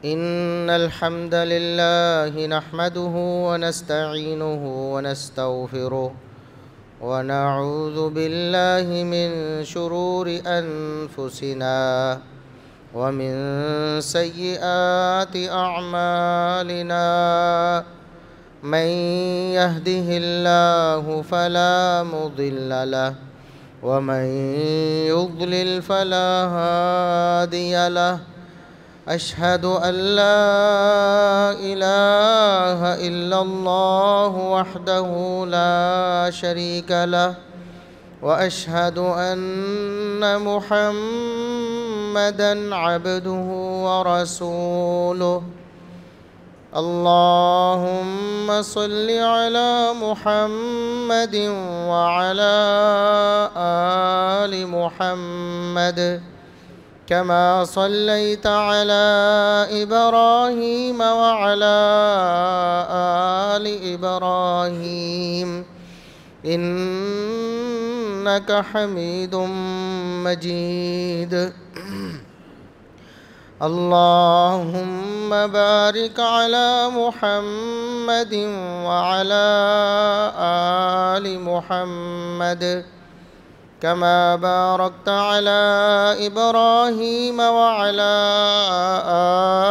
إن الحمد لله نحمده ونستعينه ونستغفره ونعوذ بالله من شرور أنفسنا ومن سيئات أعمالنا من يهده الله فلا مضل له ومن يضلل فلا هادي له أشهد أن لا إله إلا الله وحده لا شريك له وأشهد أن محمدًا عبده ورسوله اللهم صل على محمد وعلى آل محمد كما صليت على إبراهيم وعلى آل إبراهيم إنك حميد مجيد اللهم بارك على محمد وعلى آل محمد كما باركت على إبراهيم وعلى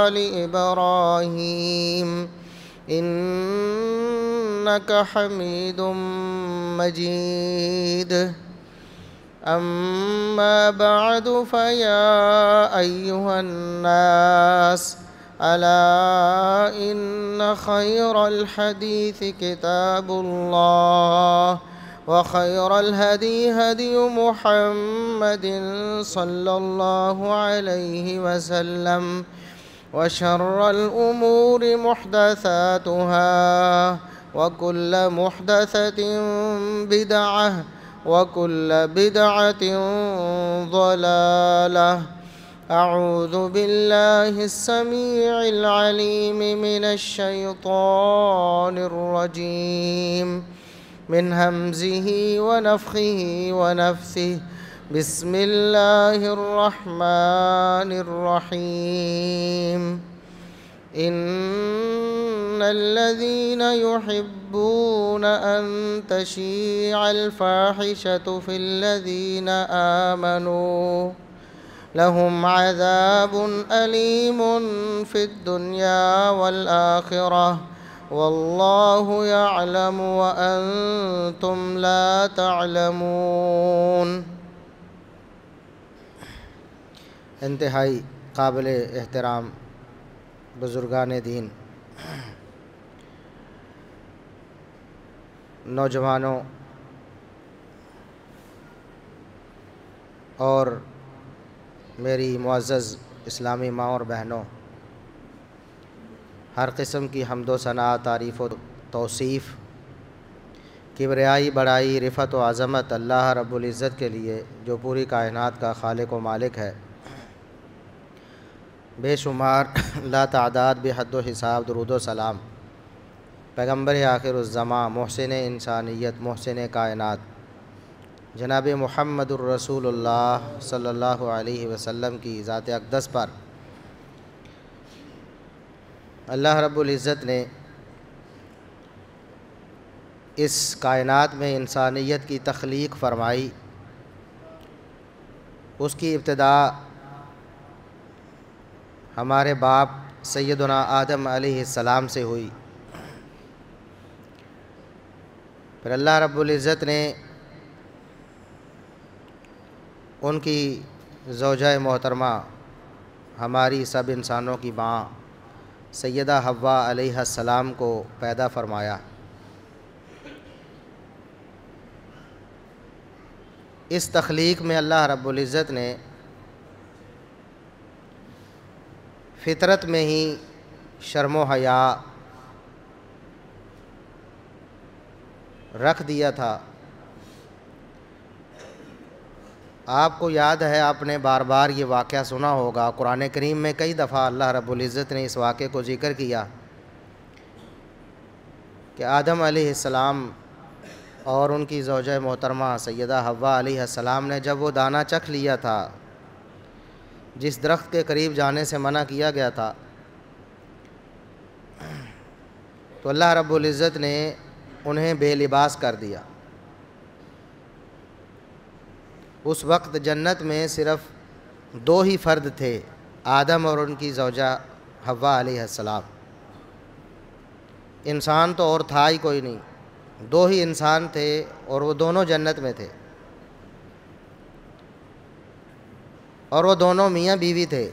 آل إبراهيم إنك حميد مجيد أما بعد فيا أيها الناس ألا إن خير الحديث كتاب الله وخير الهدي هدي محمد صلى الله عليه وسلم وشر الأمور محدثاتها وكل محدثة بدعة وكل بدعة ضلالة أعوذ بالله السميع العليم من الشيطان الرجيم من همزه ونفخه ونفثه بسم الله الرحمن الرحيم إن الذين يحبون أن تشيع الفاحشة في الذين آمنوا لهم عذاب أليم في الدنيا والآخرة والله يعلم وأنتم لا تعلمون۔ انتہائی قابل احترام بزرگان دین، نوجوانوں اور میری معزز اسلامی ماں اور بہنوں، ہر قسم کی حمد و ثنا، تعریف و توصیف، کبریائی، بڑائی، رفعت و عظمت اللہ رب العزت کے لیے جو پوری کائنات کا خالق و مالک ہے۔ بے شمار لا تعداد بے حد و حساب درود و سلام پیغمبر آخر الزمان، محسن انسانیت، محسن کائنات، جناب محمد الرسول اللہ صلی اللہ علیہ وسلم کی ذات اقدس پر اللہ رب العزت نے اس کائنات میں انسانیت کی تخلیق فرمائی۔ اس کی ابتدا ہمارے باپ سیدنا آدم علیہ السلام سے ہوئی، پھر اللہ رب العزت نے ان کی زوجہ محترمہ، ہماری سب انسانوں کی ماں سیدہ حوا علیہ السلام کو پیدا فرمایا۔ اس تخلیق میں اللہ رب العزت نے فطرت میں ہی شرم و حیا رکھ دیا تھا۔ آپ کو یاد ہے، آپ نے بار بار یہ واقعہ سنا ہوگا، قرآن کریم میں کئی دفعہ اللہ رب العزت نے اس واقعے کو ذکر کیا کہ آدم علیہ السلام اور ان کی زوجہ محترمہ سیدہ حوا علیہ السلام نے جب وہ دانہ چکھ لیا تھا جس درخت کے قریب جانے سے منع کیا گیا تھا، تو اللہ رب العزت نے انہیں بے لباس کر دیا۔ اس وقت جنت میں صرف 2 ہی فرد تھے، آدم اور ان کی زوجہ حوا علیہ السلام۔ انسان تو اور تھا ہی کوئی نہیں، 2 ہی انسان تھے اور وہ دونوں جنت میں تھے، اور وہ دونوں میاں بیوی تھے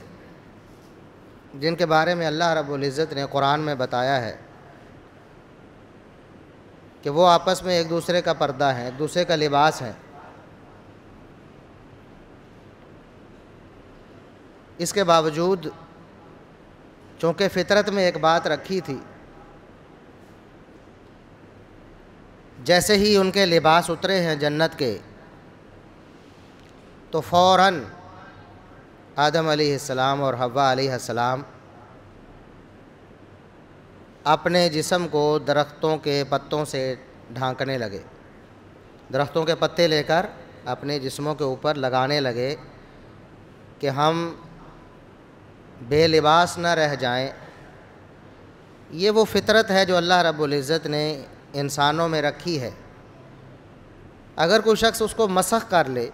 جن کے بارے میں اللہ رب العزت نے قرآن میں بتایا ہے کہ وہ آپس میں ایک دوسرے کا پردہ ہیں، ایک دوسرے کا لباس ہیں۔ اس کے باوجود چونکہ فطرت میں ایک بات رکھی تھی، جیسے ہی ان کے لباس اترے ہیں جنت کے تو فوراً آدم علیہ السلام اور حوا علیہ السلام اپنے جسم کو درختوں کے پتوں سے ڈھانکنے لگے، درختوں کے پتے لے کر اپنے جسموں کے اوپر لگانے لگے کہ ہم بے لباس نہ رہ جائیں۔ یہ وہ فطرت ہے جو اللہ رب العزت نے انسانوں میں رکھی ہے۔ اگر کوئی شخص اس کو مسخ کر لے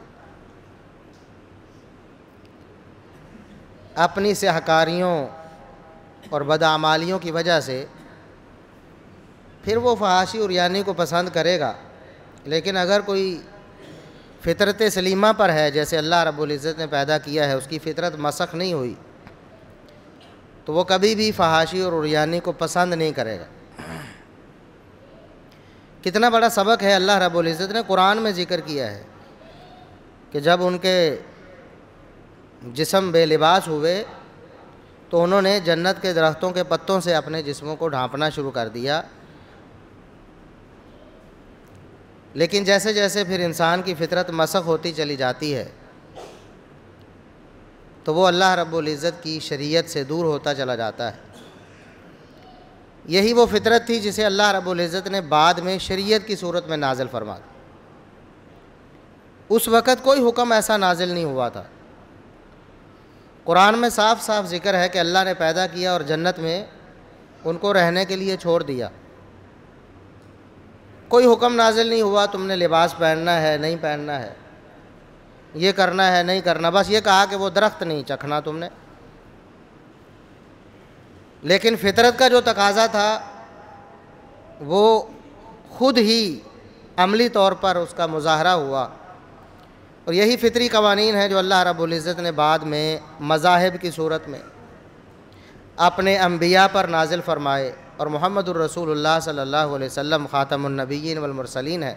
اپنی سیاہکاریوں اور بدعمالیوں کی وجہ سے، پھر وہ فحاشی اور عریانی کو پسند کرے گا، لیکن اگر کوئی فطرت سلیمہ پر ہے، جیسے اللہ رب العزت نے پیدا کیا ہے، اس کی فطرت مسخ نہیں ہوئی، تو وہ کبھی بھی فحاشی اور عریانی کو پسند نہیں کرے گا۔ کتنا بڑا سبق ہے اللہ رب العزت نے قرآن میں ذکر کیا ہے کہ جب ان کے جسم بے لباس ہوئے تو انہوں نے جنت کے درختوں کے پتوں سے اپنے جسموں کو ڈھانپنا شروع کر دیا، لیکن جیسے جیسے پھر انسان کی فطرت مسخ ہوتی چلی جاتی ہے تو وہ اللہ رب العزت کی شریعت سے دور ہوتا چلا جاتا ہے۔ یہی وہ فطرت تھی جسے اللہ رب العزت نے بعد میں شریعت کی صورت میں نازل فرما دی۔ اس وقت کوئی حکم ایسا نازل نہیں ہوا تھا۔ قرآن میں صاف صاف ذکر ہے کہ اللہ نے پیدا کیا اور جنت میں ان کو رہنے کے لیے چھوڑ دیا۔ کوئی حکم نازل نہیں ہوا تم نے لباس پہننا ہے نہیں پہننا ہے، یہ کرنا ہے نہیں کرنا، بس یہ کہا کہ وہ درخت نہیں چکھنا تم نے۔ لیکن فطرت کا جو تقاضا تھا وہ خود ہی عملی طور پر اس کا مظاہرہ ہوا، اور یہی فطری قوانین ہیں جو اللہ رب العزت نے بعد میں مذاہب کی صورت میں اپنے انبیاء پر نازل فرمائے، اور محمد الرسول اللہ صلی اللہ علیہ وسلم خاتم النبیین والمرسلین ہے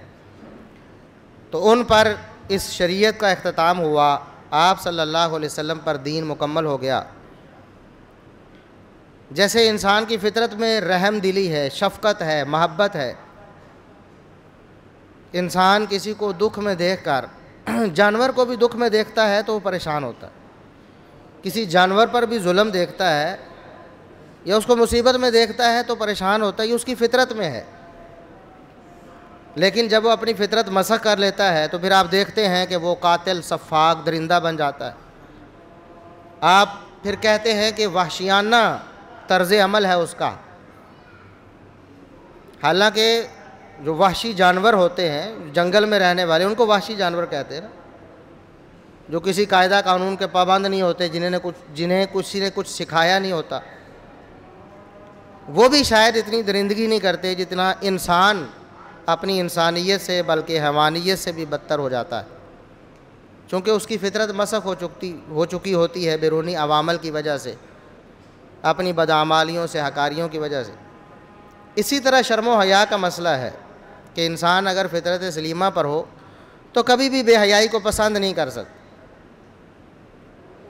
تو ان پر اس شریعت کا اختتام ہوا، آپ صلی اللہ علیہ وسلم پر دین مکمل ہو گیا۔ جیسے انسان کی فطرت میں رحم دلی ہے، شفقت ہے، محبت ہے، انسان کسی کو دکھ میں دیکھ کر، جانور کو بھی دکھ میں دیکھتا ہے تو وہ پریشان ہوتا ہے، کسی جانور پر بھی ظلم دیکھتا ہے یا اس کو مصیبت میں دیکھتا ہے تو پریشان ہوتا ہے، یہ اس کی فطرت میں ہے۔ لیکن جب وہ اپنی فطرت مسخ کر لیتا ہے تو پھر آپ دیکھتے ہیں کہ وہ قاتل سفاک درندہ بن جاتا ہے۔ آپ پھر کہتے ہیں کہ وحشیانہ طرز عمل ہے اس کا، حالانکہ جو وحشی جانور ہوتے ہیں جنگل میں رہنے والے ان کو وحشی جانور کہتے ہیں نا، جو کسی قاعدہ قانون کے پابند نہیں ہوتے، جنہیں کسی نے کچھ سکھایا نہیں ہوتا، وہ بھی شاید اتنی درندگی نہیں کرتے جتنا انسان اپنی انسانیت سے بلکہ حیوانیت سے بھی بدتر ہو جاتا ہے، چونکہ اس کی فطرت مسخ ہو چکی ہوتی ہے بیرونی عوامل کی وجہ سے، اپنی بدعمالیوں سے، حکاریوں کی وجہ سے۔ اسی طرح شرم و حیا کا مسئلہ ہے کہ انسان اگر فطرت سلیمہ پر ہو تو کبھی بھی بے حیائی کو پسند نہیں کر سکتا،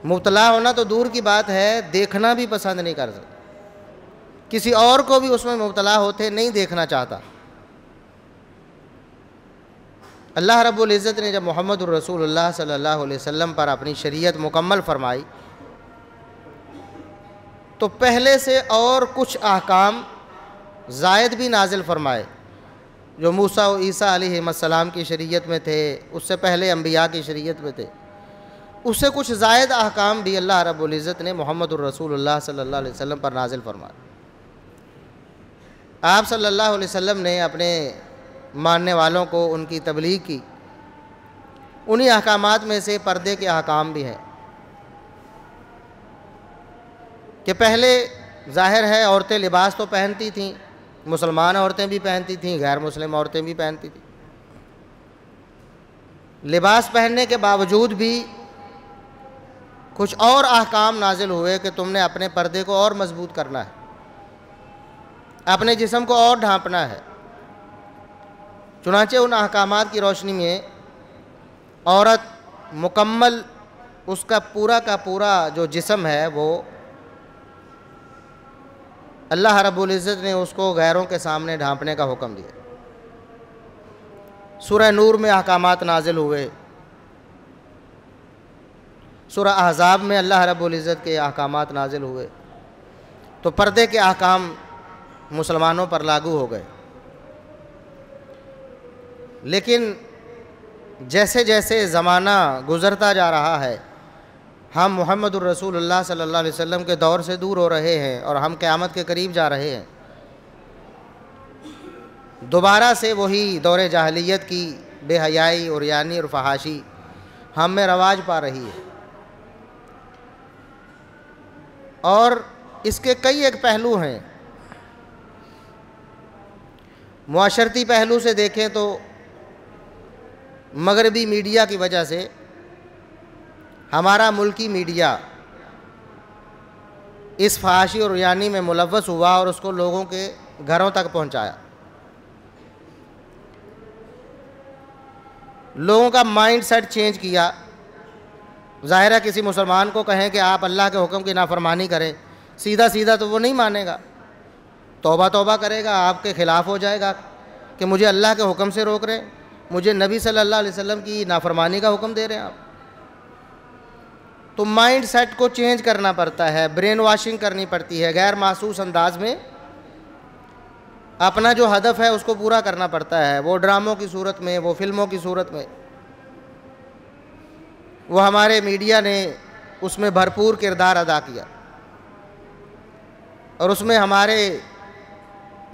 مبتلا ہونا تو دور کی بات ہے، دیکھنا بھی پسند نہیں کر سکتا، کسی اور کو بھی اس میں مبتلا ہوتے نہیں دیکھنا چاہتا۔ اللہ رب العزت نے جب محمد الرسول اللہ صلی اللہ علیہ وسلم پر اپنی شریعت مکمل فرمائی تو پہلے سے اور کچھ احکام زائد بھی نازل فرمائے جو موسیٰ و عیسیٰ علیہ السلام کی شریعت میں تھے، اس سے پہلے انبیاء کی شریعت میں تھے، اس سے کچھ زائد احکام بھی اللہ رب العزت نے محمد الرسول اللہ صلی اللہ علیہ وسلم پر نازل فرمائے۔ آپ صلی اللہ علیہ وسلم نے اپنے ماننے والوں کو ان کی تبلیغ کی. انہی احکامات میں سے پردے کے احکام بھی ہیں کہ پہلے ظاہر ہے عورتیں لباس تو پہنتی تھیں، مسلمان عورتیں بھی پہنتی تھیں، غیر مسلم عورتیں بھی پہنتی تھیں. لباس پہننے کے باوجود بھی کچھ اور احکام نازل ہوئے کہ تم نے اپنے پردے کو اور مضبوط کرنا ہے، اپنے جسم کو اور ڈھانپنا ہے. چنانچہ ان احکامات کی روشنی میں عورت مکمل اس کا پورا جو جسم ہے وہ اللہ رب العزت نے اس کو غیروں کے سامنے ڈھانپنے کا حکم دیا. سورہ نور میں احکامات نازل ہوئے، سورہ احزاب میں اللہ رب العزت کے احکامات نازل ہوئے، تو پردے کے احکام مسلمانوں پر لاگو ہو گئے. لیکن جیسے جیسے زمانہ گزرتا جا رہا ہے ہم محمد الرسول اللہ صلی اللہ علیہ وسلم کے دور سے دور ہو رہے ہیں اور ہم قیامت کے قریب جا رہے ہیں. دوبارہ سے وہی دور جاہلیت کی بے حیائی، عریانی اور فحاشی ہم میں رواج پا رہی ہے. اور اس کے کئی ایک پہلو ہیں. معاشرتی پہلو سے دیکھیں تو مغربی میڈیا کی وجہ سے ہمارا ملکی میڈیا اس فحاشی اور عریانی میں ملوث ہوا اور اس کو لوگوں کے گھروں تک پہنچایا. لوگوں کا مائنڈ سیٹ چینج کیا. ظاہر ہے کسی مسلمان کو کہیں کہ آپ اللہ کے حکم کی نافرمانی کریں، سیدھا تو وہ نہیں مانے گا، توبہ کرے گا، آپ کے خلاف ہو جائے گا کہ مجھے اللہ کے حکم سے روک رہے ہیں، مجھے نبی صلی اللہ علیہ وسلم کی نافرمانی کا حکم دے رہے ہیں آپ. تو مائنڈ سیٹ کو چینج کرنا پڑتا ہے، برین واشنگ کرنی پڑتی ہے، غیر محسوس انداز میں اپنا جو ہدف ہے اس کو پورا کرنا پڑتا ہے. وہ ڈراموں کی صورت میں، وہ فلموں کی صورت میں. وہ ہمارے میڈیا نے اس میں بھرپور کردار ادا کیا اور اس میں ہمارے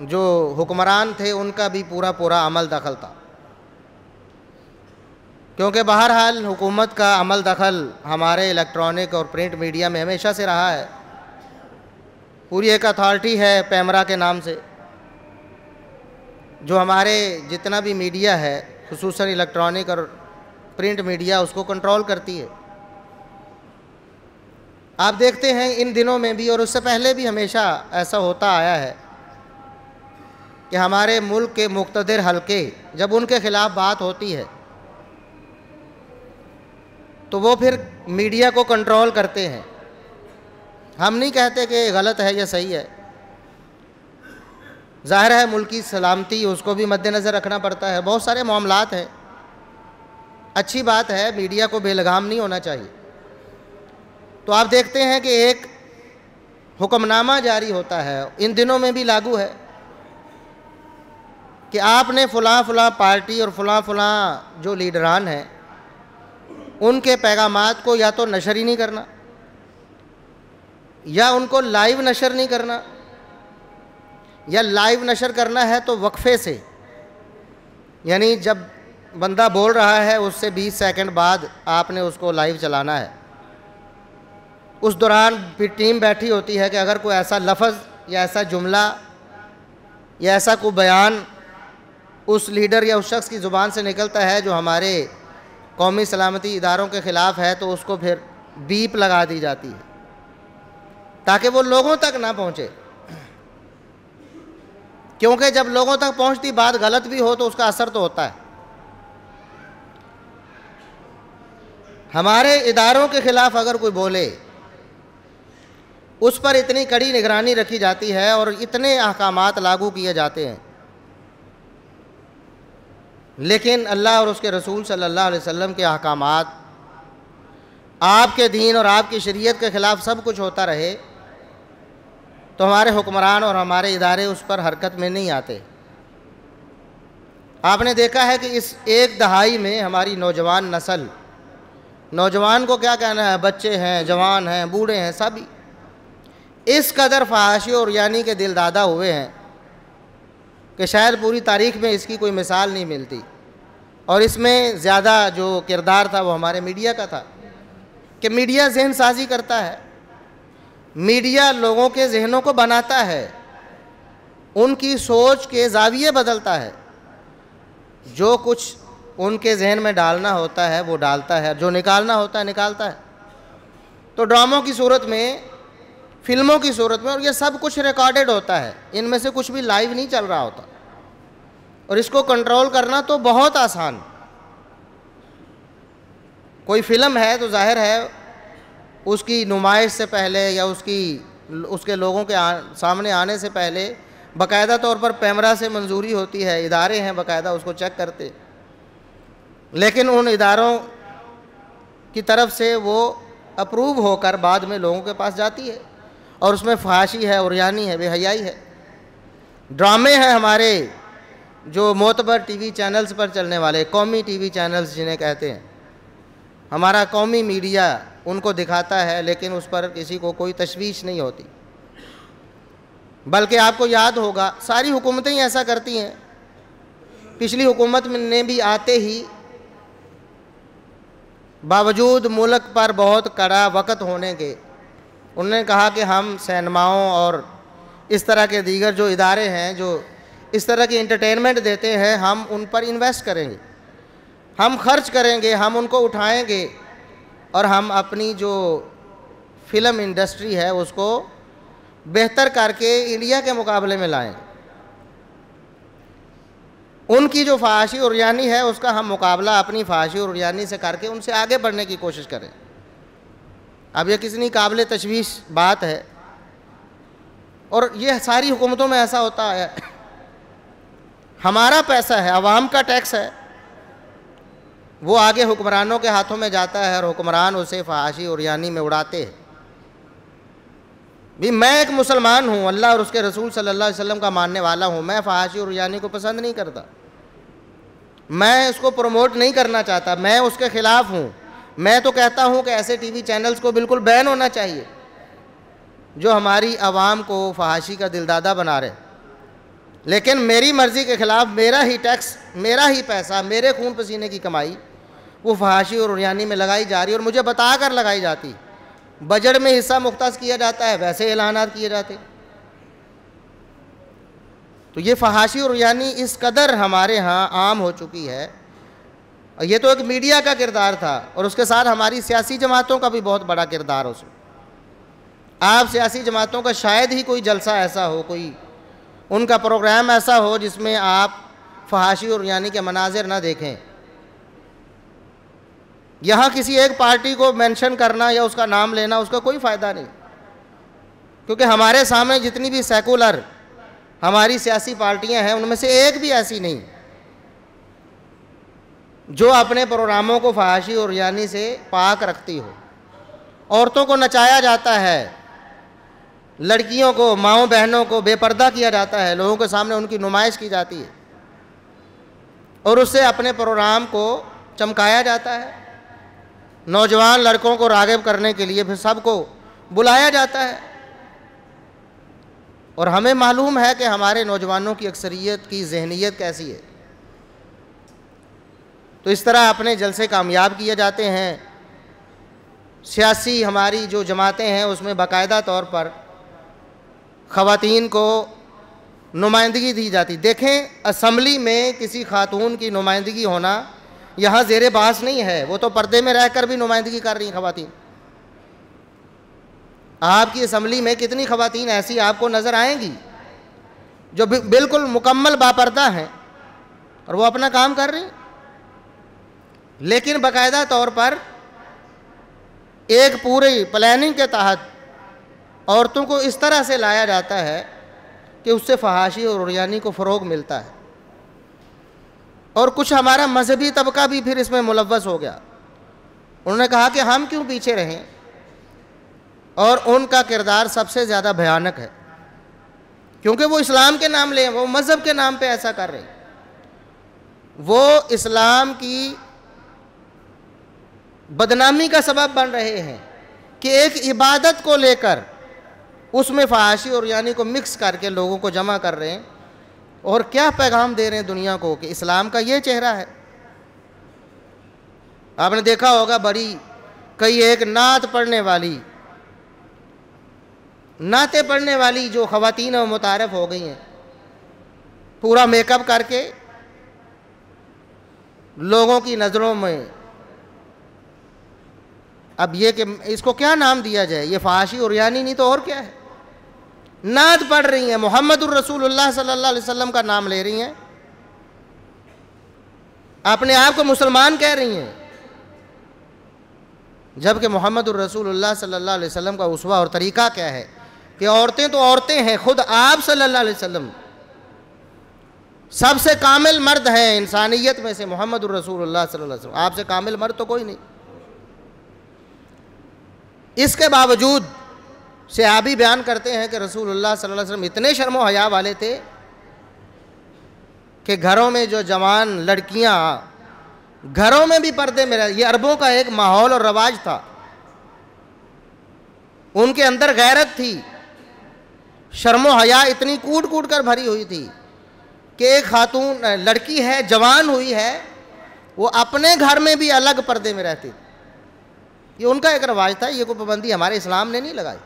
جو حکمران تھے ان کا بھی پورا عمل دخل تھا، کیونکہ بہرحال حکومت کا عمل دخل ہمارے الیکٹرانک اور پرنٹ میڈیا میں ہمیشہ سے رہا ہے. پوری ایک اتھارٹی ہے پیمرا کے نام سے جو ہمارے جتنا بھی میڈیا ہے خصوصاً الیکٹرانک اور پرنٹ میڈیا اس کو کنٹرول کرتی ہے. آپ دیکھتے ہیں ان دنوں میں بھی اور اس سے پہلے بھی ہمیشہ ایسا ہوتا آیا ہے کہ ہمارے ملک کے مقتدر حلقے جب ان کے خلاف بات ہوتی ہے تو وہ پھر میڈیا کو کنٹرول کرتے ہیں. ہم نہیں کہتے کہ غلط ہے یا صحیح ہے، ظاہر ہے ملکی سلامتی اس کو بھی مد نظر رکھنا پڑتا ہے، بہت سارے معاملات ہیں. اچھی بات ہے، میڈیا کو بے لگام نہیں ہونا چاہیے. تو آپ دیکھتے ہیں کہ ایک حکم نامہ جاری ہوتا ہے، ان دنوں میں بھی لاگو ہے کہ آپ نے فلاں پارٹی اور فلاں جو لیڈران ہیں ان کے پیغامات کو یا تو نشر ہی نہیں کرنا یا ان کو لائیو نشر نہیں کرنا، یا لائیو نشر کرنا ہے تو وقفے سے، یعنی جب بندہ بول رہا ہے اس سے 20 سیکنڈ بعد آپ نے اس کو لائیو چلانا ہے. اس دوران پھر ٹیم بیٹھی ہوتی ہے کہ اگر کوئی ایسا لفظ یا ایسا جملہ یا ایسا کوئی بیان اس لیڈر یا اس شخص کی زبان سے نکلتا ہے جو ہمارے قومی سلامتی اداروں کے خلاف ہے تو اس کو پھر بیپ لگا دی جاتی ہے تاکہ وہ لوگوں تک نہ پہنچے. کیونکہ جب لوگوں تک پہنچتی بات غلط بھی ہو تو اس کا اثر تو ہوتا ہے. ہمارے اداروں کے خلاف اگر کوئی بولے اس پر اتنی کڑی نگرانی رکھی جاتی ہے اور اتنے احکامات لاگو کیے جاتے ہیں، لیکن اللہ اور اس کے رسول صلی اللہ علیہ وسلم کے احکامات، آپ کے دین اور آپ کی شریعت کے خلاف سب کچھ ہوتا رہے تو ہمارے حکمران اور ہمارے ادارے اس پر حرکت میں نہیں آتے. آپ نے دیکھا ہے کہ اس ایک دہائی میں ہماری نوجوان نسل، نوجوان کو کیا کہنا ہے، بچے ہیں، جوان ہیں، بوڑھے ہیں، سبھی اس قدر فحاشی اور عریانی کے دل دادا ہوئے ہیں کہ شاید پوری تاریخ میں اس کی کوئی مثال نہیں ملتی، اور اس میں زیادہ جو کردار تھا وہ ہمارے میڈیا کا تھا کہ میڈیا ذہن سازی کرتا ہے، میڈیا لوگوں کے ذہنوں کو بناتا ہے، ان کی سوچ کے زاویے بدلتا ہے، جو کچھ ان کے ذہن میں ڈالنا ہوتا ہے وہ ڈالتا ہے، جو نکالنا ہوتا ہے نکالتا ہے۔ تو ڈراموں کی صورت میں، فلموں کی صورت میں، اور یہ سب کچھ ریکارڈڈ ہوتا ہے، ان میں سے کچھ بھی لائیو نہیں چل رہا ہوتا، اور اس کو کنٹرول کرنا تو بہت آسان۔ کوئی فلم ہے تو ظاہر ہے اس کی نمائش سے پہلے یا اس کے لوگوں کے سامنے آنے سے پہلے باقاعدہ طور پر پیمرا سے منظوری ہوتی ہے، ادارے ہیں باقاعدہ اس کو چیک کرتے، لیکن ان اداروں کی طرف سے وہ اپروو ہو کر بعد میں لوگوں کے پاس جاتی ہے، اور اس میں فحاشی ہے، عریانی ہے، بے حیائی ہے۔ ڈرامے ہیں ہمارے جو معتبر ٹی وی چینلز پر چلنے والے، قومی ٹی وی چینلز جنہیں کہتے ہیں، ہمارا قومی میڈیا ان کو دکھاتا ہے، لیکن اس پر کسی کو کوئی تشویش نہیں ہوتی۔ بلکہ آپ کو یاد ہوگا ساری حکومتیں ہی ایسا کرتی ہیں۔ پچھلی حکومت نے بھی آتے ہی باوجود ملک پر بہت کڑا وقت ہونے کے، انہوں نے کہا کہ ہم سینماؤں اور اس طرح کے دیگر جو ادارے ہیں جو اس طرح کی انٹرٹینمنٹ دیتے ہیں، ہم ان پر انویسٹ کریں گے، ہم خرچ کریں گے، ہم ان کو اٹھائیں گے، اور ہم اپنی جو فلم انڈسٹری ہے اس کو بہتر کر کے انڈیا کے مقابلے میں لائیں۔ ان کی جو فحاشی اور عریانی ہے اس کا ہم مقابلہ اپنی فحاشی اور عریانی سے کر کے ان سے آگے بڑھنے کی کوشش کریں۔ اب یہ کتنی قابل تشویش بات ہے، اور یہ ساری حکومتوں میں ایسا ہوتا ہے۔ ہمارا پیسہ ہے، عوام کا ٹیکس ہے، وہ آگے حکمرانوں کے ہاتھوں میں جاتا ہے، اور حکمران اسے فحاشی اور عریانی میں اڑاتے ہیں۔ بھی میں ایک مسلمان ہوں، اللہ اور اس کے رسول صلی اللہ علیہ وسلم کا ماننے والا ہوں، میں فحاشی اور عریانی کو پسند نہیں کرتا، میں اس کو پروموٹ نہیں کرنا چاہتا، میں اس کے خلاف ہوں۔ میں تو کہتا ہوں کہ ایسے ٹی وی چینلز کو بالکل بین ہونا چاہیے جو ہماری عوام کو فحاشی کا دلدادہ بنا رہے، لیکن میری مرضی کے خلاف میرا ہی ٹیکس، میرا ہی پیسہ، میرے خون پسینے کی کمائی وہ فحاشی اور عریانی میں لگائی جا رہی ہے، اور مجھے بتا کر لگائی جاتی۔ بجٹ میں حصہ مختص کیا جاتا ہے، ویسے اعلانات کیے جاتے۔ تو یہ فحاشی اور عریانی اس قدر ہمارے ہاں عام ہو چکی ہے، اور یہ تو ایک میڈیا کا کردار تھا، اور اس کے ساتھ ہماری سیاسی جماعتوں کا بھی بہت بڑا کردار اس میں۔ آپ سیاسی جماعتوں کا شاید ہی کوئی جلسہ ایسا ہو، کوئی ان کا پروگرام ایسا ہو جس میں آپ فحاشی اور عریانی کے مناظر نہ دیکھیں۔ یہاں کسی ایک پارٹی کو مینشن کرنا یا اس کا نام لینا اس کا کوئی فائدہ نہیں، کیونکہ ہمارے سامنے جتنی بھی سیکولر ہماری سیاسی پارٹیاں ہیں ان میں سے ایک بھی ایسی نہیں جو اپنے پروگراموں کو فحاشی اور عریانی سے پاک رکھتی ہو۔ عورتوں کو نچایا جاتا ہے، لڑکیوں کو، ماؤں بہنوں کو بے پردہ کیا جاتا ہے، لوگوں کے سامنے ان کی نمائش کی جاتی ہے، اور اس سے اپنے پروگرام کو چمکایا جاتا ہے۔ نوجوان لڑکوں کو راغب کرنے کے لیے پھر سب کو بلایا جاتا ہے، اور ہمیں معلوم ہے کہ ہمارے نوجوانوں کی اکثریت کی ذہنیت کیسی ہے۔ تو اس طرح اپنے جلسے کامیاب کیے جاتے ہیں۔ سیاسی ہماری جو جماعتیں ہیں اس میں باقاعدہ طور پر خواتین کو نمائندگی دی جاتی۔ دیکھیں اسمبلی میں کسی خاتون کی نمائندگی ہونا یہاں زیر بحث نہیں ہے، وہ تو پردے میں رہ کر بھی نمائندگی کر رہی ہیں خواتین۔ آپ کی اسمبلی میں کتنی خواتین ایسی آپ کو نظر آئیں گی جو بالکل مکمل باپردہ ہیں اور وہ اپنا کام کر رہی ہیں، لیکن باقاعدہ طور پر ایک پوری پلاننگ کے تحت عورتوں کو اس طرح سے لایا جاتا ہے کہ اس سے فحاشی اور عریانی کو فروغ ملتا ہے، اور کچھ ہمارا مذہبی طبقہ بھی پھر اس میں ملوث ہو گیا۔ انہوں نے کہا کہ ہم کیوں پیچھے رہیں، اور ان کا کردار سب سے زیادہ بھیانک ہے، کیونکہ وہ اسلام کے نام لے، وہ مذہب کے نام پہ ایسا کر رہے ہیں، وہ اسلام کی بدنامی کا سبب بن رہے ہیں کہ ایک عبادت کو لے کر اس میں فحاشی اور عریانی کو مکس کر کے لوگوں کو جمع کر رہے ہیں۔ اور کیا پیغام دے رہے ہیں دنیا کو کہ اسلام کا یہ چہرہ ہے. آپ نے دیکھا ہوگا بڑی کئی ایک نعت پڑھنے والی, نعتیں پڑھنے والی جو خواتین و متعارف ہو گئی ہیں, پورا میک اپ کر کے لوگوں کی نظروں میں. اب یہ کہ اس کو کیا نام دیا جائے, یہ فحاشی عریانی نہیں تو اور کیا ہے. نعت پڑھ رہی ہیں, محمد الرسول اللہ صلی اللہ علیہ وسلم کا نام لے رہی ہیں, اپنے آپ کو مسلمان کہہ رہی ہیں, جبکہ محمد الرسول اللہ صلی اللہ علیہ وسلم کا اسوہ اور طریقہ کیا ہے کہ عورتیں تو عورتیں ہیں, خود آپ صلی اللہ علیہ وسلم سب سے کامل مرد ہیں انسانیت میں سے. محمد الرسول اللہ صلی اللہ علیہ وسلم, آپ سے کامل مرد تو کوئی نہیں. اس کے باوجود صحابی بیان کرتے ہیں کہ رسول اللہ صلی اللہ علیہ وسلم اتنے شرم و حیا والے تھے کہ گھروں میں جو جوان لڑکیاں گھروں میں بھی پردے میں رہتی, یہ عربوں کا ایک ماحول اور رواج تھا. ان کے اندر غیرت تھی, شرم و حیا اتنی کوٹ کوٹ کر بھری ہوئی تھی کہ ایک خاتون لڑکی ہے, جوان ہوئی ہے, وہ اپنے گھر میں بھی الگ پردے میں رہتی تھی. یہ ان کا ایک رواج تھا, یہ کوئی پابندی ہمارے اسلام نے نہیں لگائی.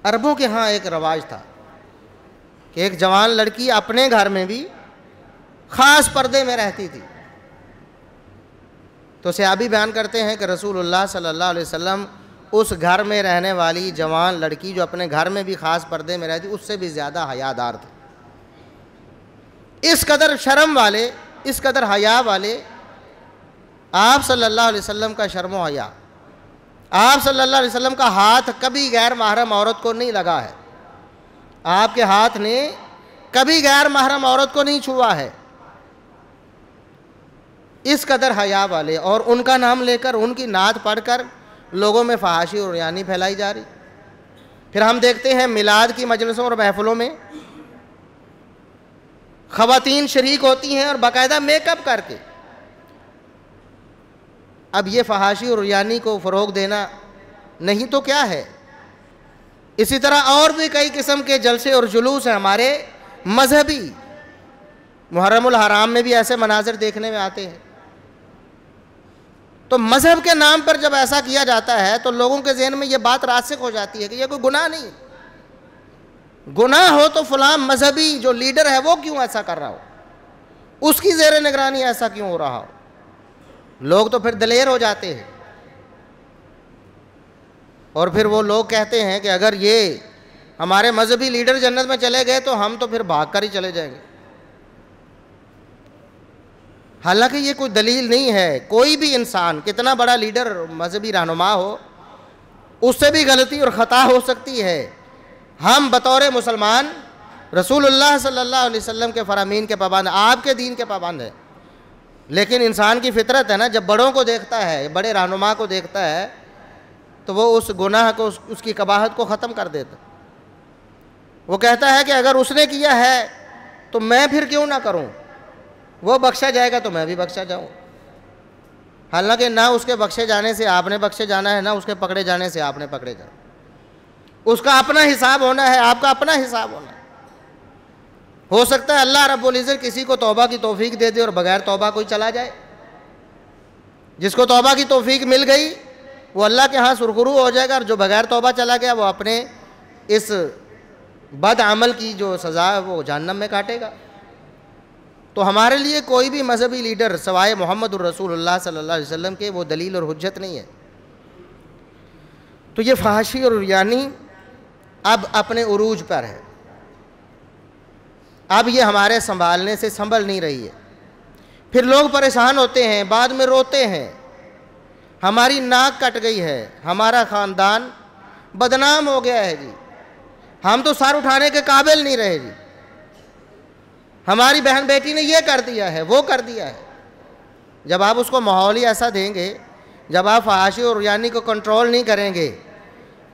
عربوں کے ہاں ایک رواج تھا کہ ایک جوان لڑکی اپنے گھر میں بھی خاص پردے میں رہتی تھی. تو صحابی بیان کرتے ہیں کہ رسول اللہ صلی اللہ علیہ وسلم اس گھر میں رہنے والی جوان لڑکی جو اپنے گھر میں بھی خاص پردے میں رہتی, اس سے بھی زیادہ حیادار تھے. اس قدر شرم والے, اس قدر حیا والے آپ صلی اللہ علیہ وسلم کا شرم و حیا. آپ صلی اللہ علیہ وسلم کا ہاتھ کبھی غیر محرم عورت کو نہیں لگا ہے, آپ کے ہاتھ نے کبھی غیر محرم عورت کو نہیں چھوا ہے. اس قدر حیا والے, اور ان کا نام لے کر, ان کی نعت پڑھ کر لوگوں میں فحاشی اور عریانی پھیلائی جا رہی. پھر ہم دیکھتے ہیں میلاد کی مجلسوں اور محفلوں میں خواتین شریک ہوتی ہیں اور باقاعدہ میک اپ کر کے. اب یہ فحاشی اور عریانی کو فروغ دینا نہیں تو کیا ہے. اسی طرح اور بھی کئی قسم کے جلسے اور جلوس ہیں ہمارے مذہبی. محرم الحرام میں بھی ایسے مناظر دیکھنے میں آتے ہیں. تو مذہب کے نام پر جب ایسا کیا جاتا ہے تو لوگوں کے ذہن میں یہ بات راسخ ہو جاتی ہے کہ یہ کوئی گناہ نہیں. گناہ ہو تو فلاں مذہبی جو لیڈر ہے وہ کیوں ایسا کر رہا ہو, اس کی زیر نگرانی ایسا کیوں ہو رہا ہو. لوگ تو پھر دلیر ہو جاتے ہیں, اور پھر وہ لوگ کہتے ہیں کہ اگر یہ ہمارے مذہبی لیڈر جنت میں چلے گئے تو ہم تو پھر بھاگ کر ہی چلے جائیں گے. حالانکہ یہ کوئی دلیل نہیں ہے. کوئی بھی انسان کتنا بڑا لیڈر مذہبی رہنما ہو, اس سے بھی غلطی اور خطا ہو سکتی ہے. ہم بطور مسلمان رسول اللہ صلی اللہ علیہ وسلم کے فرامین کے پابند, آپ کے دین کے پابند ہیں, لیکن انسان کی فطرت ہے نا, جب بڑوں کو دیکھتا ہے, بڑے رہنما کو دیکھتا ہے, تو وہ اس گناہ کو, اس کی قباحت کو ختم کر دیتا. وہ کہتا ہے کہ اگر اس نے کیا ہے تو میں پھر کیوں نہ کروں, وہ بخشا جائے گا تو میں بھی بخشا جاؤں. حالانکہ نہ اس کے بخشے جانے سے آپ نے بخشے جانا ہے, نہ اس کے پکڑے جانے سے آپ نے پکڑے جانا. اس کا اپنا حساب ہونا ہے, آپ کا اپنا حساب ہونا ہے. ہو سکتا ہے اللہ رب العزت کسی کو توبہ کی توفیق دے دے اور بغیر توبہ کوئی چلا جائے. جس کو توبہ کی توفیق مل گئی وہ اللہ کے ہاں سرخرو ہو جائے گا, اور جو بغیر توبہ چلا گیا وہ اپنے اس بد عمل کی جو سزا ہے وہ جہنم میں کاٹے گا. تو ہمارے لیے کوئی بھی مذہبی لیڈر سوائے محمد الرسول اللہ صلی اللہ علیہ وسلم کے وہ دلیل اور حجت نہیں ہے. تو یہ فحاشی اور عریانی اب اپنے عروج پر ہے. اب یہ ہمارے سنبھالنے سے سنبھل نہیں رہی ہے. پھر لوگ پریشان ہوتے ہیں, بعد میں روتے ہیں, ہماری ناک کٹ گئی ہے, ہمارا خاندان بدنام ہو گیا ہے جی, ہم تو سر اٹھانے کے قابل نہیں رہے جی, ہماری بہن بیٹی نے یہ کر دیا ہے, وہ کر دیا ہے. جب آپ اس کو ماحول ہی ایسا دیں گے, جب آپ فحاشی اور عریانی کو کنٹرول نہیں کریں گے,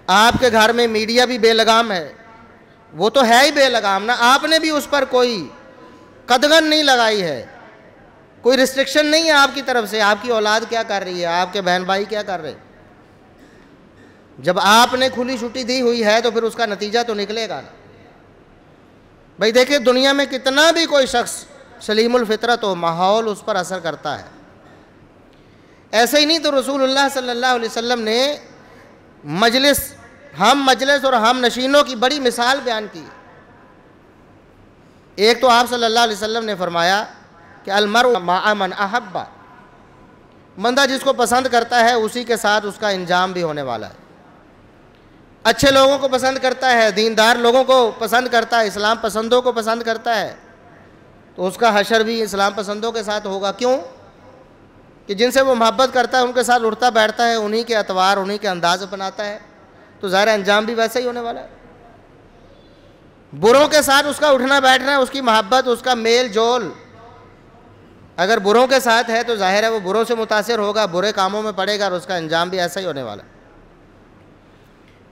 آپ کے گھر میں میڈیا بھی بے لگام ہے, وہ تو ہے ہی بے لگام نا, آپ نے بھی اس پر کوئی قدغن نہیں لگائی ہے, کوئی ریسٹرکشن نہیں ہے آپ کی طرف سے. آپ کی اولاد کیا کر رہی ہے, آپ کے بہن بھائی کیا کر رہے ہیں, جب آپ نے کھلی چھٹی دی ہوئی ہے تو پھر اس کا نتیجہ تو نکلے گا نا. بھائی دیکھیں دنیا میں کتنا بھی کوئی شخص سلیم الفطرت ہو، ماحول اس پر اثر کرتا ہے۔ ایسے ہی نہیں تو رسول اللہ صلی اللہ علیہ وسلم نے ہم مجلس اور ہم نشینوں کی بڑی مثال بیان کی۔ ایک تو آپ صلی اللہ علیہ وسلم نے فرمایا کہ المرء مع من احب، بندہ جس کو پسند کرتا ہے اسی کے ساتھ اس کا انجام بھی ہونے والا ہے۔ اچھے لوگوں کو پسند کرتا ہے، دیندار لوگوں کو پسند کرتا ہے، اسلام پسندوں کو پسند کرتا ہے، تو اس کا حشر بھی اسلام پسندوں کے ساتھ ہوگا۔ کیوں؟ کہ جن سے وہ محبت کرتا ہے ان کے ساتھ اٹھتا بیٹھتا ہے، انہی کے اطوار انہی کے انداز اپناتا ہے، تو ظاہر انجام بھی ویسا ہی ہونے والا ہے۔ بروں کے ساتھ اس کا اٹھنا بیٹھنا ہے، اس کی محبت، اس کا میل جول اگر بروں کے ساتھ ہے تو ظاہر ہے وہ بروں سے متاثر ہوگا، برے کاموں میں پڑے گا اور اس کا انجام بھی ایسا ہی ہونے والا ہے۔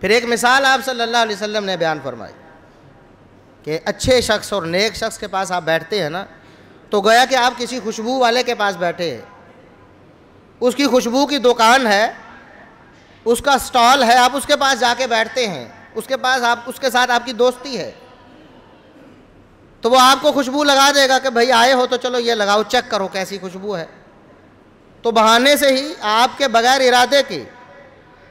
پھر ایک مثال آپ صلی اللہ علیہ وسلم نے بیان فرمائی کہ اچھے شخص اور نیک شخص کے پاس آپ بیٹھتے ہیں نا، تو گویا کہ آپ کسی خوشبو والے کے پاس بیٹھے ہیں، اس کی خوشبو کی دکان ہے، اس کا سٹال ہے، آپ اس کے پاس جا کے بیٹھتے ہیں، اس کے ساتھ آپ کی دوستی ہے، تو وہ آپ کو خوشبو لگا دے گا کہ بھائی آئے ہو تو چلو یہ لگاؤ، چیک کرو کیسی خوشبو ہے، تو بہانے سے ہی آپ کے بغیر ارادے کے،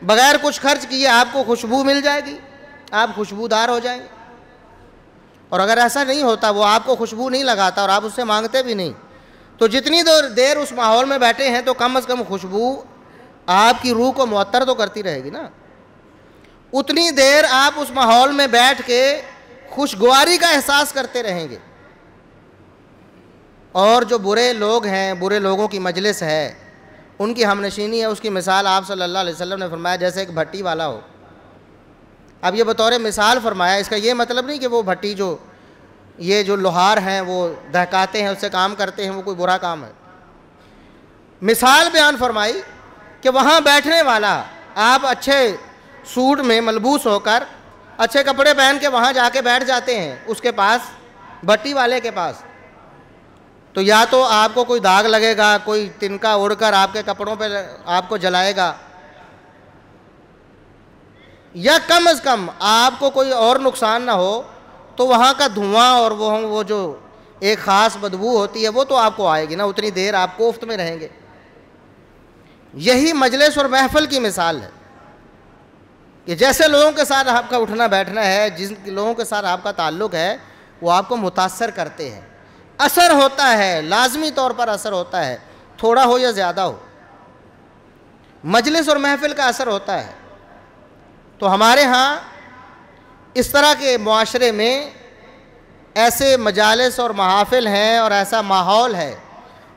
بغیر کچھ خرچ کیے آپ کو خوشبو مل جائے گی، آپ خوشبودار ہو جائیں گے۔ اور اگر ایسا نہیں ہوتا، وہ آپ کو خوشبو نہیں لگاتا اور آپ اس سے مانگتے بھی نہیں، تو جتنی دیر اس ماحول میں بیٹھے ہیں تو کم از کم خوشبو آپ کی روح کو معطر تو کرتی رہے گی نا، اتنی دیر آپ اس ماحول میں بیٹھ کے خوشگواری کا احساس کرتے رہیں گے۔ اور جو برے لوگ ہیں، برے لوگوں کی مجلس ہے، ان کی ہم نشینی ہے، اس کی مثال آپ صلی اللہ علیہ وسلم نے فرمایا جیسے ایک بھٹی والا ہو۔ اب یہ بطور مثال فرمایا، اس کا یہ مطلب نہیں کہ وہ بھٹی جو لوہار ہیں وہ دہکاتے ہیں، اس سے کام کرتے ہیں، وہ کوئی برا کام ہے۔ مثال بیان فرمائی کہ وہاں بیٹھنے والا، آپ اچھے سوٹ میں ملبوس ہو کر، اچھے کپڑے پہن کے وہاں جا کے بیٹھ جاتے ہیں اس کے پاس، بھٹی والے کے پاس، تو یا تو آپ کو کوئی داغ لگے گا، کوئی تنکا اڑ کر آپ کے کپڑوں پہ آپ کو جلائے گا، یا کم از کم آپ کو کوئی اور نقصان نہ ہو، تو وہاں کا دھواں اور وہ جو ایک خاص بدبو ہوتی ہے وہ تو آپ کو آئے گی نا، اتنی دیر آپ کوفت میں رہیں گے۔ یہی مجلس اور محفل کی مثال ہے کہ جیسے لوگوں کے ساتھ آپ کا اٹھنا بیٹھنا ہے، جن لوگوں کے ساتھ آپ کا تعلق ہے، وہ آپ کو متاثر کرتے ہیں، اثر ہوتا ہے، لازمی طور پر اثر ہوتا ہے، تھوڑا ہو یا زیادہ ہو، مجلس اور محفل کا اثر ہوتا ہے۔ تو ہمارے ہاں اس طرح کے معاشرے میں ایسے مجالس اور محافل ہیں اور ایسا ماحول ہے،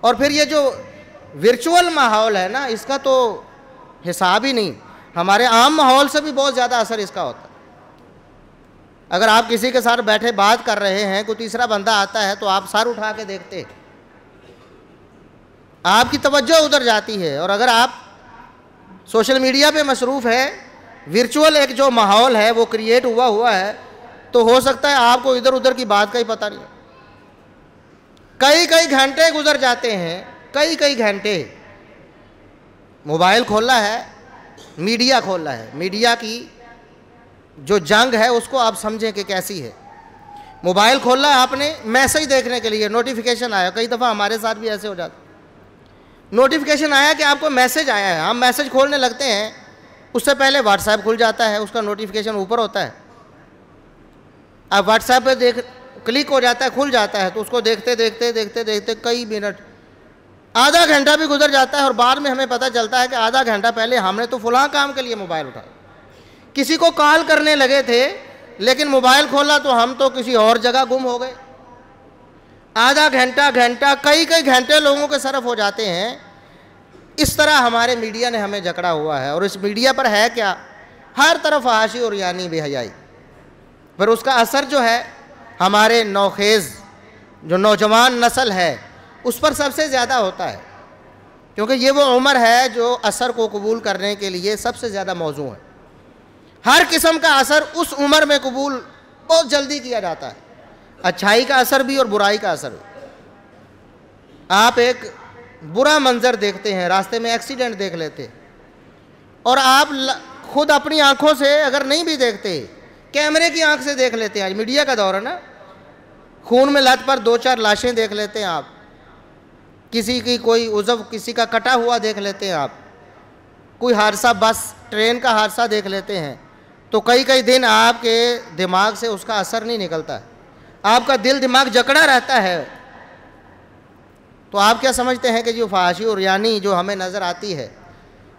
اور پھر یہ جو ورچوئل ماحول ہے نا، اس کا تو حساب ہی نہیں، ہمارے عام ماحول سے بھی بہت زیادہ اثر اس کا ہوتا ہے۔ اگر آپ کسی کے ساتھ بیٹھے بات کر رہے ہیں، کوئی تیسرا بندہ آتا ہے تو آپ سر اٹھا کے دیکھتے ہیں، آپ کی توجہ ادھر جاتی ہے، اور اگر آپ سوشل میڈیا پہ مصروف ہے، ورچوئل ایک جو ماحول ہے وہ کریٹ ہوا ہے، تو ہو سکتا ہے آپ کو ادھر ادھر کی بات کا ہی پتہ نہیں، کئی گھنٹے گزر جاتے ہیں، کئی گھنٹے موبائل کھولا ہے، میڈیا کھولا ہے، میڈیا کی جو جنگ ہے اس کو آپ سمجھیں کہ کیسی ہے۔ موبائل کھولا ہے آپ نے میسج دیکھنے کے لیے، نوٹیفیکیشن آیا، کئی دفعہ ہمارے ساتھ بھی ایسے ہو جاتا، نوٹیفیکیشن آیا کہ آپ کو میسج آیا ہے، ہم میسج کھولنے لگتے ہیں، اس سے پہلے واٹس ایپ کھل جاتا ہے، اس کا نوٹیفیکیشن اوپر ہوتا ہے، اب واٹس ایپ پہ کلک ہو جاتا ہے، کھل جاتا ہے، تو اس کو دیکھتے کئی منٹ، آدھا گھنٹہ بھی گزر جاتا ہے، اور بعد میں ہمیں پتہ چلتا ہے کہ آدھا گھنٹہ پہلے ہم نے تو فلاں کام کے لیے موبائل اٹھایا، کسی کو کال کرنے لگے تھے لیکن موبائل کھولا تو ہم تو کسی اور جگہ گم ہو گئے، آدھا گھنٹہ کئی گھنٹے لوگوں کے صرف ہو جاتے ہیں۔ اس طرح ہمارے میڈیا نے ہمیں جکڑا ہوا ہے، اور اس میڈیا پر ہے کیا؟ ہر طرف فحاشی اور یعنی بے حیائی، پھر اس کا اثر جو ہے ہمارے نوخیز جو نوجوان نسل ہے اس پر سب سے زیادہ ہوتا ہے، کیونکہ یہ وہ عمر ہے جو اثر کو قبول کرنے کے لیے سب سے زیادہ موزوں ہے، ہر قسم کا اثر اس عمر میں قبول بہت جلدی کیا جاتا ہے، اچھائی کا اثر بھی اور برائی کا اثر بھی۔ آپ ایک برا منظر دیکھتے ہیں، راستے میں ایکسیڈنٹ دیکھ لیتے، اور آپ خود اپنی آنکھوں سے اگر نہیں بھی دیکھتے، کیمرے کی آنکھ سے دیکھ لیتے ہیں، آج میڈیا کا دور ہے نا، خون میں لت پر 2-4 لاشیں دیکھ لیتے ہیں آپ، کسی کی کوئی عضو کسی کا کٹا ہوا دیکھ لیتے ہیں آپ، کوئی حادثہ بس ٹرین کا حادثہ دیکھ لیتے ہیں، تو کئی دن آپ کے دماغ سے اس کا اثر نہیں نکلتا ہے، آپ کا دل دماغ جکڑا رہتا ہے۔ تو آپ کیا سمجھتے ہیں کہ جو فحاشی اور عریانی جو ہمیں نظر آتی ہے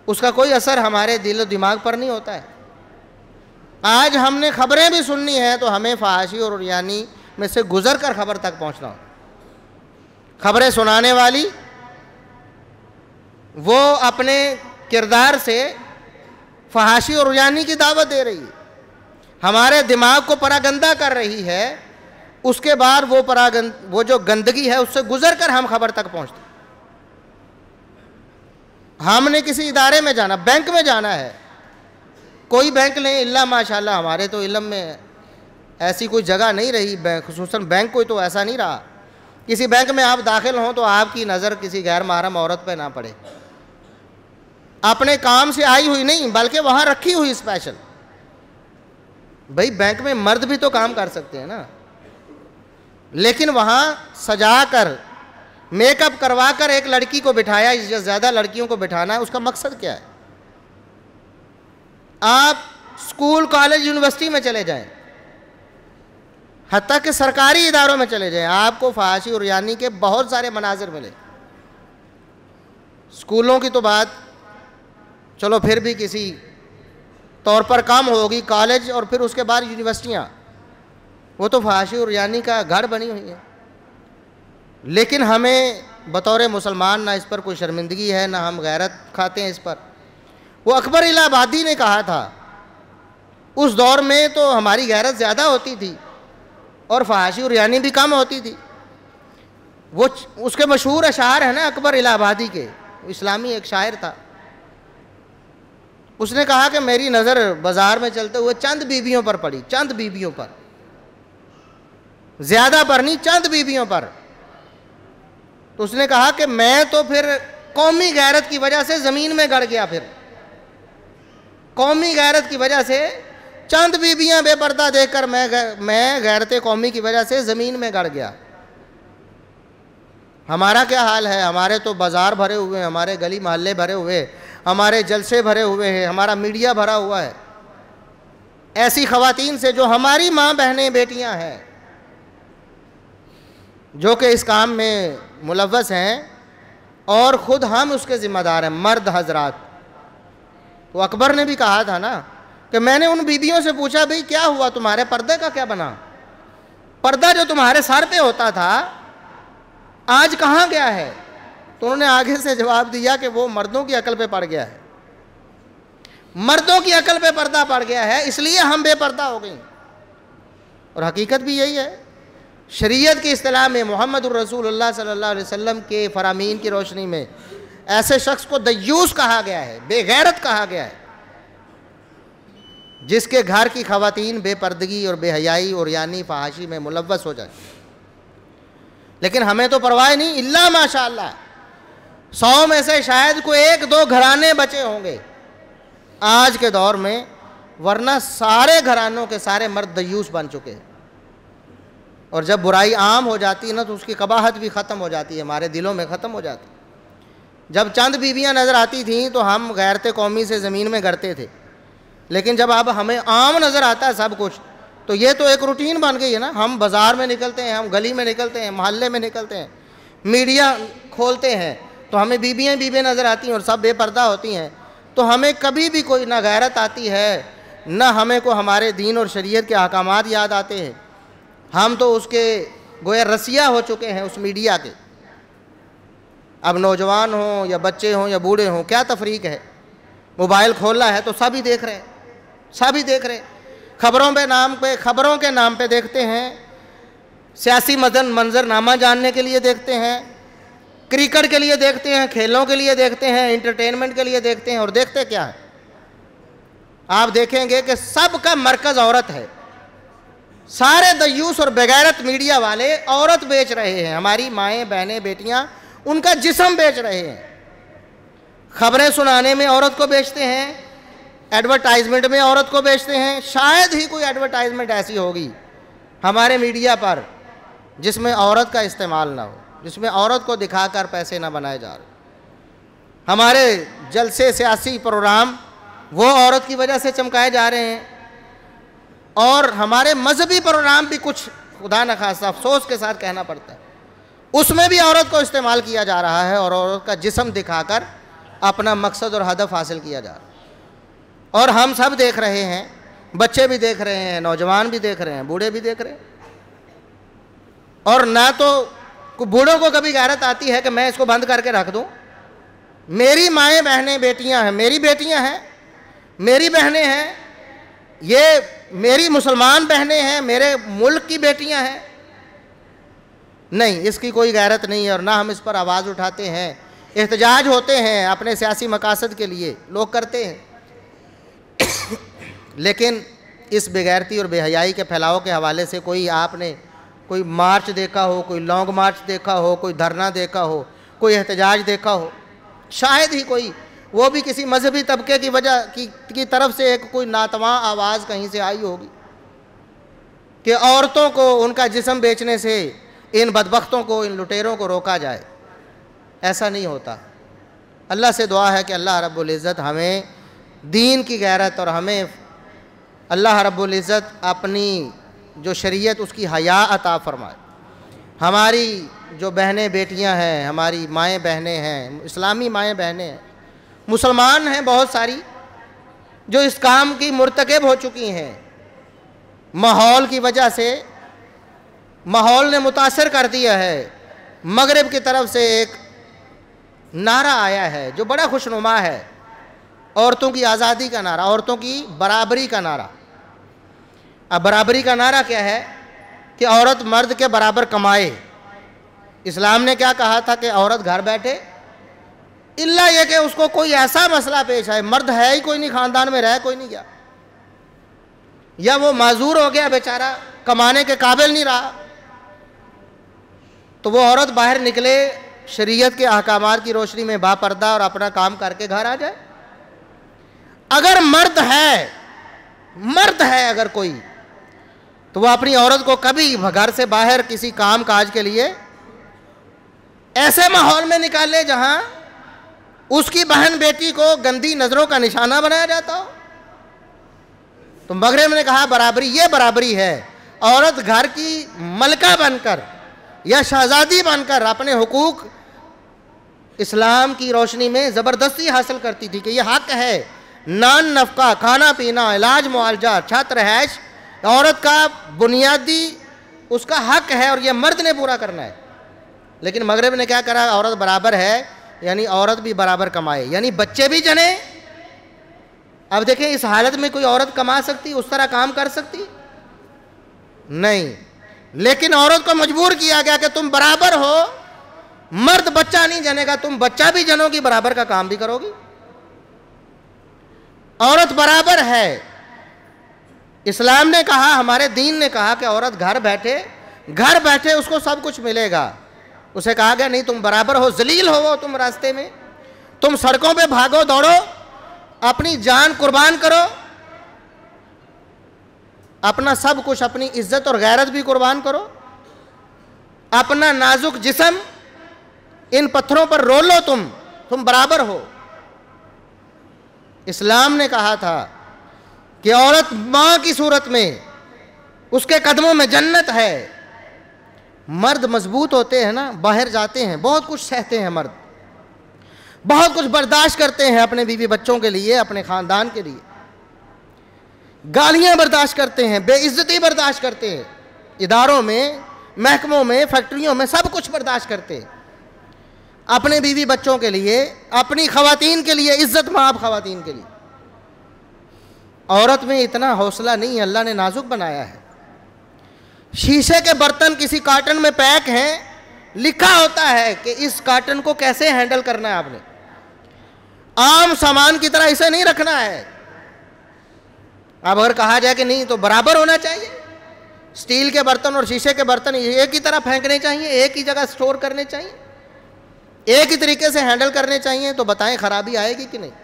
اس کا کوئی اثر ہمارے دل و دماغ پر نہیں ہوتا ہے؟ آج ہم نے خبریں بھی سننی ہیں تو ہمیں فحاشی اور عریانی میں سے گزر کر خبر تک پہنچنا ہو۔ خبریں سنانے والی وہ اپنے کردار سے فحاشی اور عریانی کی دعوت دے رہی ہے، ہمارے دماغ کو پراگندہ کر رہی ہے، اس کے بعد وہ جو گندگی ہے اس سے گزر کر ہم خبر تک پہنچتے ہیں۔ ہم نے کسی ادارے میں جانا، بینک میں جانا ہے، کوئی بینک نہیں اللہ ماشاءاللہ ہمارے تو علم میں ایسی کوئی جگہ نہیں رہی، خصوصاً بینک کوئی تو ایسا نہیں رہا، کسی بینک میں آپ داخل ہوں تو آپ کی نظر کسی غیر محرم عورت پہ نہ پڑے، اپنے کام سے آئی ہوئی نہیں بلکہ وہاں رکھی ہوئی اسپیشل۔ بھئی بینک میں مرد بھی تو کام کر سکتے ہیں نا، لیکن وہاں سجا کر میک اپ کروا کر ایک لڑکی کو بٹھایا، اس سے زیادہ لڑکیوں کو بٹھانا ہے، اس کا مقصد کیا ہے؟ آپ اسکول کالج یونیورسٹی میں چلے جائیں، حتیٰ کہ سرکاری اداروں میں چلے جائیں، آپ کو فحاشی اور عریانی کے بہت سارے مناظر ملے۔ اسکولوں کی تو بات چلو پھر بھی کسی طور پر کم ہوگی، کالج اور پھر اس کے بعد یونیورسٹیاں، وہ تو فحاشی اور عریانی کا گھر بنی ہوئی ہے۔ لیکن ہمیں بطور مسلمان نہ اس پر کوئی شرمندگی ہے، نہ ہم غیرت کھاتے ہیں اس پر۔ وہ اکبر الہ آبادی نے کہا تھا اس دور میں تو ہماری غیرت زیادہ ہوتی تھی اور فحاشی اور عریانی بھی کم ہوتی تھی۔ وہ اس کے مشہور اشعار ہیں نا اکبر الہ آبادی کے، اسلامی ایک شاعر تھا، اس نے کہا کہ میری نظر بازار میں چلتے ہوئے چند بیویوں پر پڑی، چند بیویوں پر، زیادہ پر نہیں، چند بیویوں پر۔ تو اس نے کہا کہ میں تو پھر قومی غیرت کی وجہ سے زمین میں گڑ گیا، پھر قومی غیرت کی وجہ سے چند بیویاں بے پردہ دیکھ کر میں غیرت قومی کی وجہ سے زمین میں گڑ گیا۔ ہمارا کیا حال ہے؟ ہمارے تو بازار بھرے ہوئے ہیں، ہمارے گلی محلے بھرے ہوئے، ہمارے جلسے بھرے ہوئے ہیں، ہمارا میڈیا بھرا ہوا ہے ایسی خواتین سے جو ہماری ماں بہنیں بیٹیاں ہیں، جو کہ اس کام میں ملوث ہیں اور خود ہم اس کے ذمہ دار ہیں، مرد حضرات۔ تو اکبر نے بھی کہا تھا نا کہ میں نے ان بیویوں سے پوچھا بھئی کیا ہوا، تمہارے پردے کا کیا بنا؟ پردہ جو تمہارے سر پہ ہوتا تھا آج کہاں گیا ہے؟ تو انہوں نے آگے سے جواب دیا کہ وہ مردوں کی عقل پہ پڑ گیا ہے، مردوں کی عقل پہ پردہ پڑ گیا ہے، اس لیے ہم بے پردہ ہو گئیں۔ اور حقیقت بھی یہی ہے، شریعت کی اصطلاح میں محمد الرسول اللہ صلی اللہ علیہ وسلم کے فرامین کی روشنی میں ایسے شخص کو دیوس کہا گیا ہے، بے غیرت کہا گیا ہے، جس کے گھر کی خواتین بے پردگی اور بے حیائی اور عریانی فحاشی میں ملوث ہو جائے۔ لیکن ہمیں تو پرواہ نہیں، اللہ ماشاءاللہ 100 میں سے شاید کوئی 1-2 گھرانے بچے ہوں گے آج کے دور میں، ورنہ سارے گھرانوں کے سارے مرد دیوس بن چکے ہیں۔ اور جب برائی عام ہو جاتی ہے نا تو اس کی قباحت بھی ختم ہو جاتی ہے، ہمارے دلوں میں ختم ہو جاتی ہے۔ جب چند بیویاں نظر آتی تھیں تو ہم غیرت قومی سے زمین میں گڑتے تھے، لیکن جب اب ہمیں عام نظر آتا ہے سب کچھ تو یہ تو ایک روٹین بن گئی ہے نا۔ ہم بازار میں نکلتے ہیں، ہم گلی میں نکلتے ہیں، محلے میں نکلتے ہیں، میڈیا کھولتے ہیں تو ہمیں بیویاں نظر آتی ہیں اور سب بے پردہ ہوتی ہیں، تو ہمیں کبھی بھی کوئی نہ غیرت آتی ہے نہ ہمیں کو ہمارے دین اور شریعت کے احکامات یاد آتے ہیں۔ ہم تو اس کے گویا رسیا ہو چکے ہیں اس میڈیا کے۔ اب نوجوان ہوں یا بچے ہوں یا بوڑھے ہوں، کیا تفریق ہے؟ موبائل کھولا ہے تو سبھی دیکھ رہے ہیں، سبھی دیکھ رہے ہیں، خبروں کے نام پہ دیکھتے ہیں، سیاسی منظرنامہ جاننے کے لیے دیکھتے ہیں، کرکٹ کے لیے دیکھتے ہیں، کھیلوں کے لیے دیکھتے ہیں، انٹرٹینمنٹ کے لیے دیکھتے ہیں، اور دیکھتے کیا ہے؟ آپ دیکھیں گے کہ سب کا مرکز عورت ہے۔ سارے دیوس اور بغیرت میڈیا والے عورت بیچ رہے ہیں، ہماری مائیں بہنیں بیٹیاں ان کا جسم بیچ رہے ہیں۔ خبریں سنانے میں عورت کو بیچتے ہیں، ایڈورٹائزمنٹ میں عورت کو بیچتے ہیں۔ شاید ہی کوئی ایڈورٹائزمنٹ ایسی ہوگی ہمارے میڈیا پر جس میں عورت کا استعمال نہ ہو، جس میں عورت کو دکھا کر پیسے نہ بنائے جا رہے. ہمارے جلسے سیاسی پروگرام وہ عورت کی وجہ سے چمکائے جا رہے ہیں، اور ہمارے مذہبی پروگرام بھی کچھ خدا نخواستہ افسوس کے ساتھ کہنا پڑتا ہے اس میں بھی عورت کو استعمال کیا جا رہا ہے، اور عورت کا جسم دکھا کر اپنا مقصد اور ہدف حاصل کیا جا رہا ہے. اور ہم سب دیکھ رہے ہیں، بچے بھی دیکھ رہے ہیں، نوجوان بھی دیکھ رہے ہیں، بوڑھے بھی دیکھ رہے ہیں. اور نہ تو بوڑھوں کو کبھی غیرت آتی ہے کہ میں اس کو بند کر کے رکھ دوں. میری مائیں بہنیں بیٹیاں ہیں، میری بیٹیاں ہیں، میری بہنیں ہیں، یہ میری مسلمان بہنیں ہیں، میرے ملک کی بیٹیاں ہیں. نہیں، اس کی کوئی غیرت نہیں ہے، اور نہ ہم اس پر آواز اٹھاتے ہیں. احتجاج ہوتے ہیں اپنے سیاسی مقاصد کے لیے، لوگ کرتے ہیں، لیکن اس بے غیرتی اور بے حیائی کے پھیلاؤ کے حوالے سے آپ نے کوئی مارچ دیکھا ہو، کوئی لانگ مارچ دیکھا ہو، کوئی دھرنا دیکھا ہو، کوئی احتجاج دیکھا ہو؟ شاید ہی کوئی، وہ بھی کسی مذہبی طبقے کی وجہ کی طرف سے ایک کوئی ناتواں آواز کہیں سے آئی ہوگی کہ عورتوں کو ان کا جسم بیچنے سے ان بدبختوں کو، ان لٹیروں کو روکا جائے. ایسا نہیں ہوتا. اللہ سے دعا ہے کہ اللہ رب العزت ہمیں دین کی غیرت، اور ہمیں اللہ رب العزت اپنی جو شریعت اس کی حیا عطا فرمائے. ہماری جو بہنیں بیٹیاں ہیں، ہماری مائیں بہنیں ہیں، اسلامی مائیں بہنیں ہیں، مسلمان ہیں بہت ساری، جو اس کام کی مرتکب ہو چکی ہیں. ماحول کی وجہ سے، ماحول نے متاثر کر دیا ہے. مغرب کی طرف سے ایک نعرہ آیا ہے جو بڑا خوشنما ہے، عورتوں کی آزادی کا نعرہ، عورتوں کی برابری کا نعرہ. اب برابری کا نعرہ کیا ہے؟ کہ عورت مرد کے برابر کمائے. اسلام نے کیا کہا تھا؟ کہ عورت گھر بیٹھے، الا یہ کہ اس کو کوئی ایسا مسئلہ پیش آئے، مرد ہے ہی کوئی نہیں، خاندان میں رہ کوئی نہیں گیا، یا وہ معذور ہو گیا بیچارہ، کمانے کے قابل نہیں رہا، تو وہ عورت باہر نکلے، شریعت کے احکامات کی روشنی میں باپردہ اور اپنا کام کر کے گھر آ جائے. اگر مرد ہے اگر کوئی، تو وہ اپنی عورت کو کبھی گھر سے باہر کسی کام کاج کے لیے ایسے ماحول میں نکالے جہاں اس کی بہن بیٹی کو گندی نظروں کا نشانہ بنایا جاتا ہو. تو مغرب نے کہا برابری، یہ برابری ہے. عورت گھر کی ملکہ بن کر یا شہزادی بن کر اپنے حقوق اسلام کی روشنی میں زبردستی حاصل کرتی تھی کہ یہ حق ہے. نان نفقہ، کھانا پینا، علاج معالجہ، چھت رہائش عورت کا بنیادی اس کا حق ہے، اور یہ مرد نے پورا کرنا ہے. لیکن مغرب نے کیا کرا؟ عورت برابر ہے، یعنی عورت بھی برابر کمائے، یعنی بچے بھی جنے. اب دیکھیں اس حالت میں کوئی عورت کما سکتی، اس طرح کام کر سکتی؟ نہیں. لیکن عورت کو مجبور کیا گیا کہ تم برابر ہو، مرد بچہ نہیں جنے گا، تم بچہ بھی جنو گی، برابر کا کام بھی کرو گی. عورت برابر ہے. اسلام نے کہا، ہمارے دین نے کہا کہ عورت گھر بیٹھے اس کو سب کچھ ملے گا. اسے کہا گیا نہیں، تم برابر ہو، ذلیل ہو تم راستے میں، تم سڑکوں پہ بھاگو دوڑو، اپنی جان قربان کرو، اپنا سب کچھ، اپنی عزت اور غیرت بھی قربان کرو، اپنا نازک جسم ان پتھروں پر رو لو، تم برابر ہو. اسلام نے کہا تھا کہ عورت ماں کی صورت میں اس کے قدموں میں جنت ہے. مرد مضبوط ہوتے ہیں نا، باہر جاتے ہیں، بہت کچھ سہتے ہیں مرد، بہت کچھ برداشت کرتے ہیں اپنے بیوی بچوں کے لیے، اپنے خاندان کے لیے. گالیاں برداشت کرتے ہیں، بے عزتی برداشت کرتے ہیں، اداروں میں، محکموں میں، فیکٹریوں میں سب کچھ برداشت کرتے ہیں اپنے بیوی بچوں کے لیے، اپنی خواتین کے لیے، عزت مآب خواتین کے لیے. عورت میں اتنا حوصلہ نہیں ہے، اللہ نے نازک بنایا ہے. شیشے کے برتن کسی کارٹن میں پیک ہیں، لکھا ہوتا ہے کہ اس کارٹن کو کیسے ہینڈل کرنا ہے. آپ نے عام سامان کی طرح اسے نہیں رکھنا ہے. اب اگر کہا جائے کہ نہیں تو برابر ہونا چاہیے، سٹیل کے برتن اور شیشے کے برتن ایک ہی طرح پھینکنے چاہیے، ایک ہی جگہ سٹور کرنے چاہیے، ایک ہی طریقے سے ہینڈل کرنے چاہیے، تو بتائیں خرابی آئے گی کہ نہیں؟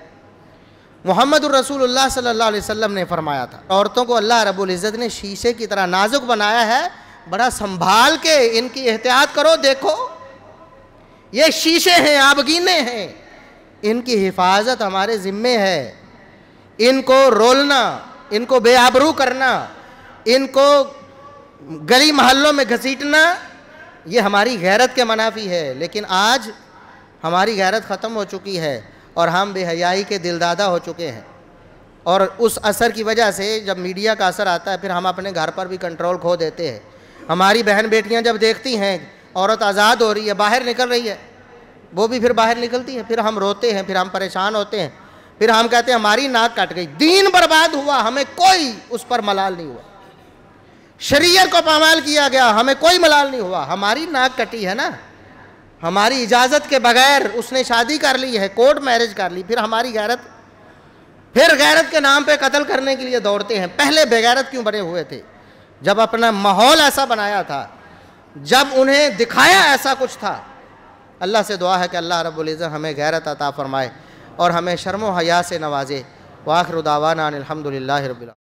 محمد الرسول اللہ صلی اللہ علیہ وسلم نے فرمایا تھا، عورتوں کو اللہ رب العزت نے شیشے کی طرح نازک بنایا ہے، بڑا سنبھال کے ان کی احتیاط کرو. دیکھو یہ شیشے ہیں, آبگینے ہیں, ان کی حفاظت ہمارے ذمے ہے. ان کو رولنا, ان کو بے آبرو کرنا, ان کو گلی محلوں میں گھسیٹنا, یہ ہماری غیرت کے منافی ہے. لیکن آج ہماری غیرت ختم ہو چکی ہے اور ہم بے حیائی کے دلدادہ ہو چکے ہیں. اور اس اثر کی وجہ سے جب میڈیا کا اثر آتا ہے پھر ہم اپنے گھر پر بھی کنٹرول کھو دیتے ہیں. ہماری بہن بیٹیاں جب دیکھتی ہیں عورت آزاد ہو رہی ہے, باہر نکل رہی ہے, وہ بھی پھر باہر نکلتی ہے, پھر ہم روتے ہیں, پھر ہم پریشان ہوتے ہیں, پھر ہم کہتے ہیں ہماری ناک کٹ گئی. دین برباد ہوا, ہمیں کوئی اس پر ملال نہیں ہوا. شریعت کو پامال کیا گیا, ہمیں کوئی ملال نہیں ہوا. ہماری ناک کٹی ہے نا, ہماری اجازت کے بغیر اس نے شادی کر لی ہے, کورٹ میرج کر لی, پھر ہماری غیرت, پھر غیرت کے نام پہ قتل کرنے کے لیے دوڑتے ہیں. پہلے بے غیرت کیوں بنے ہوئے تھے؟ جب اپنا ماحول ایسا بنایا تھا, جب انہیں دکھایا ایسا کچھ تھا. اللہ سے دعا ہے کہ اللہ رب العزت ہمیں غیرت عطا فرمائے اور ہمیں شرم و حیا سے نوازے. وآخر دعوانا ان الحمدللہ رب العالمین.